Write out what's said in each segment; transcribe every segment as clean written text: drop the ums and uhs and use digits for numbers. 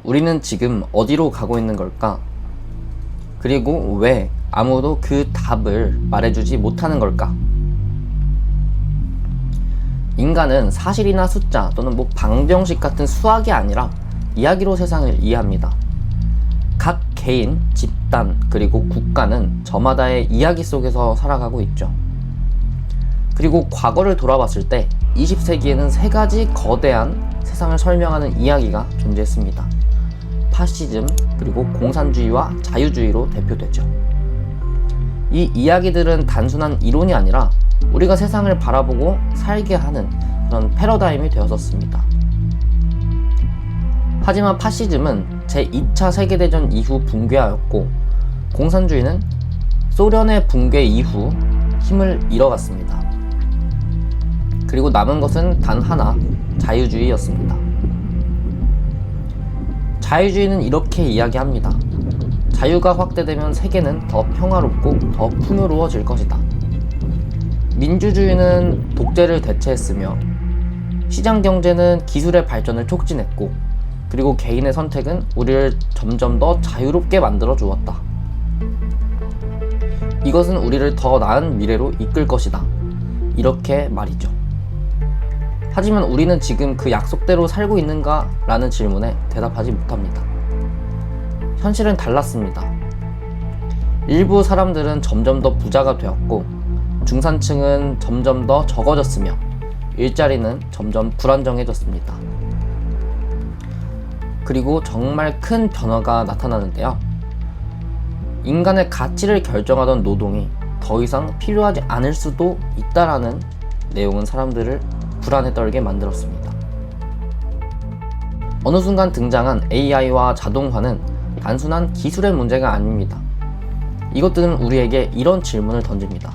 우리는 지금 어디로 가고 있는 걸까? 그리고 왜 아무도 그 답을 말해주지 못하는 걸까? 인간은 사실이나 숫자 또는 방정식 같은 수학이 아니라 이야기로 세상을 이해합니다. 각 개인, 집단, 그리고 국가는 저마다의 이야기 속에서 살아가고 있죠. 그리고 과거를 돌아봤을 때 20세기에는 세 가지 거대한 세상을 설명하는 이야기가 존재했습니다. 파시즘, 그리고 공산주의와 자유주의로 대표되죠. 이 이야기들은 단순한 이론이 아니라 우리가 세상을 바라보고 살게 하는 그런 패러다임이 되었었습니다. 하지만 파시즘은 제2차 세계대전 이후 붕괴하였고, 공산주의는 소련의 붕괴 이후 힘을 잃어갔습니다. 그리고 남은 것은 단 하나, 자유주의였습니다. 자유주의는 이렇게 이야기합니다. 자유가 확대되면 세계는 더 평화롭고 더 풍요로워질 것이다. 민주주의는 독재를 대체했으며, 시장경제는 기술의 발전을 촉진했고, 그리고 개인의 선택은 우리를 점점 더 자유롭게 만들어 주었다. 이것은 우리를 더 나은 미래로 이끌 것이다. 이렇게 말이죠. 하지만 우리는 지금 그 약속대로 살고 있는가? 라는 질문에 대답하지 못합니다. 현실은 달랐습니다. 일부 사람들은 점점 더 부자가 되었고, 중산층은 점점 더 적어졌으며, 일자리는 점점 불안정해졌습니다. 그리고 정말 큰 변화가 나타나는데요. 인간의 가치를 결정하던 노동이 더 이상 필요하지 않을 수도 있다라는 내용은 사람들을 불안에 떨게 만들었습니다. 어느 순간 등장한 AI와 자동화는 단순한 기술의 문제가 아닙니다. 이것들은 우리에게 이런 질문을 던집니다.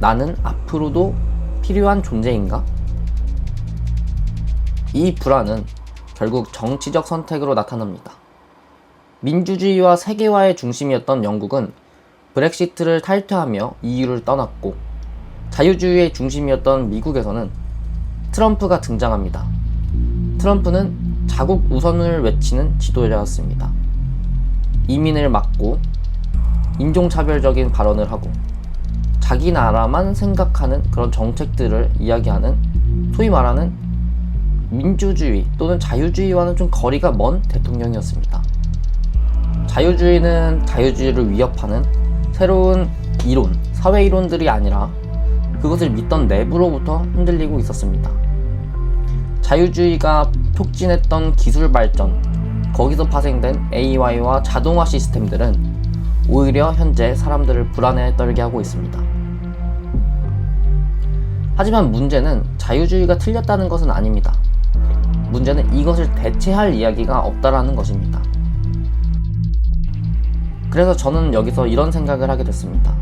나는 앞으로도 필요한 존재인가? 이 불안은 결국 정치적 선택으로 나타납니다. 민주주의와 세계화의 중심이었던 영국은 브렉시트를 탈퇴하며 EU를 떠났고, 자유주의의 중심이었던 미국에서는 트럼프가 등장합니다. 트럼프는 자국 우선을 외치는 지도자였습니다. 이민을 막고 인종차별적인 발언을 하고 자기 나라만 생각하는 그런 정책들을 이야기하는, 소위 말하는 민주주의 또는 자유주의와는 좀 거리가 먼 대통령이었습니다. 자유주의는 자유주의를 위협하는 새로운 이론, 사회 이론들이 아니라 그것을 믿던 내부로부터 흔들리고 있었습니다. 자유주의가 촉진했던 기술 발전, 거기서 파생된 AI와 자동화 시스템들은 오히려 현재 사람들을 불안에 떨게 하고 있습니다. 하지만 문제는 자유주의가 틀렸다는 것은 아닙니다. 문제는 이것을 대체할 이야기가 없다라는 것입니다. 그래서 저는 여기서 이런 생각을 하게 됐습니다.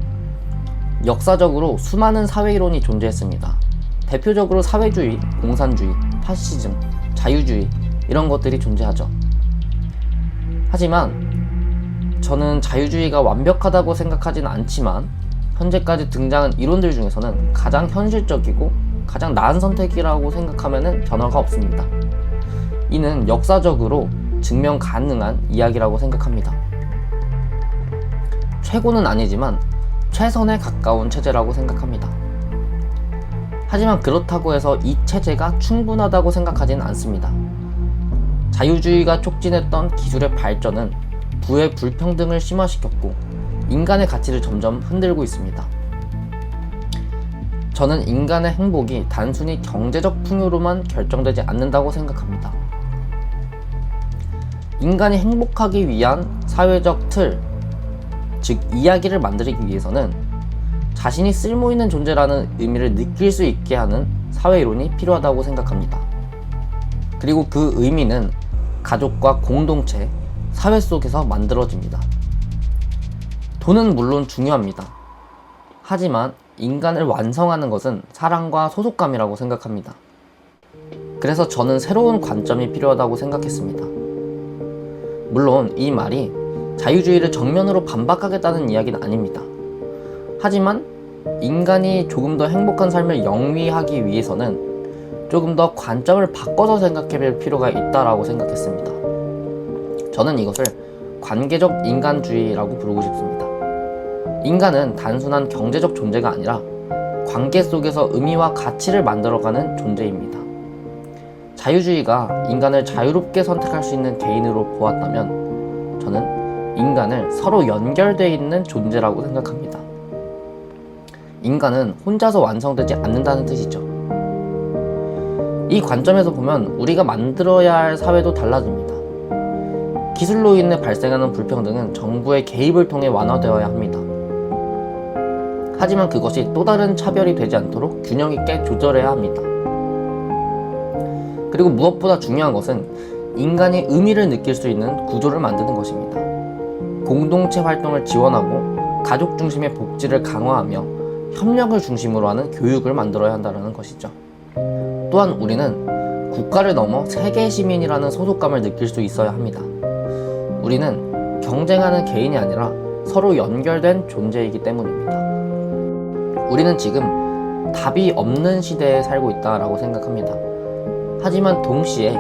역사적으로 수많은 사회이론이 존재했습니다. 대표적으로 사회주의, 공산주의, 파시즘, 자유주의 이런 것들이 존재하죠. 하지만 저는 자유주의가 완벽하다고 생각하지는 않지만, 현재까지 등장한 이론들 중에서는 가장 현실적이고 가장 나은 선택이라고 생각하면 변화가 없습니다. 이는 역사적으로 증명 가능한 이야기라고 생각합니다. 최고는 아니지만 최선에 가까운 체제라고 생각합니다. 하지만 그렇다고 해서 이 체제가 충분하다고 생각하지는 않습니다. 자유주의가 촉진했던 기술의 발전은 부의 불평등을 심화시켰고 인간의 가치를 점점 흔들고 있습니다. 저는 인간의 행복이 단순히 경제적 풍요로만 결정되지 않는다고 생각합니다. 인간이 행복하기 위한 사회적 틀, 즉 이야기를 만들기 위해서는 자신이 쓸모있는 존재라는 의미를 느낄 수 있게 하는 사회이론이 필요하다고 생각합니다. 그리고 그 의미는 가족과 공동체, 사회 속에서 만들어집니다. 돈은 물론 중요합니다. 하지만 인간을 완성하는 것은 사랑과 소속감이라고 생각합니다. 그래서 저는 새로운 관점이 필요하다고 생각했습니다. 물론 이 말이 자유주의를 정면으로 반박하겠다는 이야기는 아닙니다. 하지만 인간이 조금 더 행복한 삶을 영위하기 위해서는 조금 더 관점을 바꿔서 생각해 볼 필요가 있다고 생각했습니다. 저는 이것을 관계적 인간주의라고 부르고 싶습니다. 인간은 단순한 경제적 존재가 아니라 관계 속에서 의미와 가치를 만들어가는 존재입니다. 자유주의가 인간을 자유롭게 선택할 수 있는 개인으로 보았다면 저는 인간을 서로 연결되어 있는 존재라고 생각합니다. 인간은 혼자서 완성되지 않는다는 뜻이죠. 이 관점에서 보면 우리가 만들어야 할 사회도 달라집니다. 기술로 인해 발생하는 불평등은 정부의 개입을 통해 완화되어야 합니다. 하지만 그것이 또 다른 차별이 되지 않도록 균형 있게 조절해야 합니다. 그리고 무엇보다 중요한 것은 인간이 의미를 느낄 수 있는 구조를 만드는 것입니다. 공동체 활동을 지원하고 가족 중심의 복지를 강화하며 협력을 중심으로 하는 교육을 만들어야 한다는 것이죠. 또한 우리는 국가를 넘어 세계 시민이라는 소속감을 느낄 수 있어야 합니다. 우리는 경쟁하는 개인이 아니라 서로 연결된 존재이기 때문입니다. 우리는 지금 답이 없는 시대에 살고 있다고 생각합니다. 하지만 동시에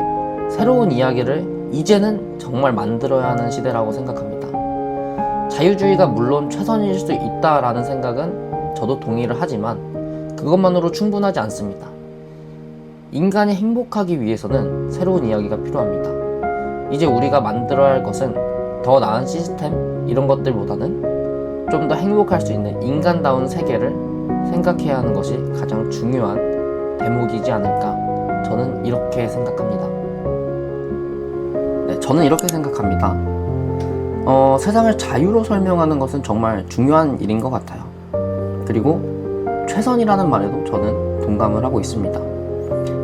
새로운 이야기를 이제는 정말 만들어야 하는 시대라고 생각합니다. 자유주의가 물론 최선일 수 있다라는 생각은 저도 동의를 하지만 그것만으로 충분하지 않습니다. 인간이 행복하기 위해서는 새로운 이야기가 필요합니다. 이제 우리가 만들어야 할 것은 더 나은 시스템 이런 것들보다는 좀 더 행복할 수 있는 인간다운 세계를 생각해야 하는 것이 가장 중요한 대목이지 않을까, 저는 이렇게 생각합니다. 네, 저는 이렇게 생각합니다. 세상을 자유로 설명하는 것은 정말 중요한 일인 것 같아요. 그리고 최선이라는 말에도 저는 동감을 하고 있습니다.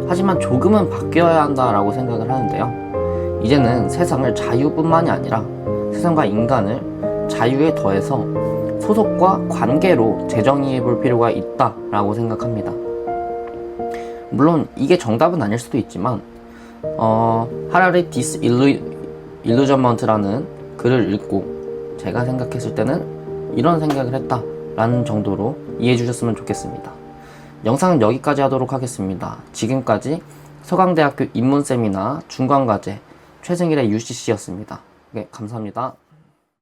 하지만 조금은 바뀌어야 한다라고 생각을 하는데요. 이제는 세상을 자유뿐만이 아니라 세상과 인간을 자유에 더해서 소속과 관계로 재정의해 볼 필요가 있다라고 생각합니다. 물론 이게 정답은 아닐 수도 있지만 하라리 디스일루전먼트라는 글을 읽고 제가 생각했을 때는 이런 생각을 했다라는 정도로 이해해 주셨으면 좋겠습니다. 영상은 여기까지 하도록 하겠습니다. 지금까지 서강대학교 인문세미나 중간과제 최승일의 UCC였습니다. 네, 감사합니다.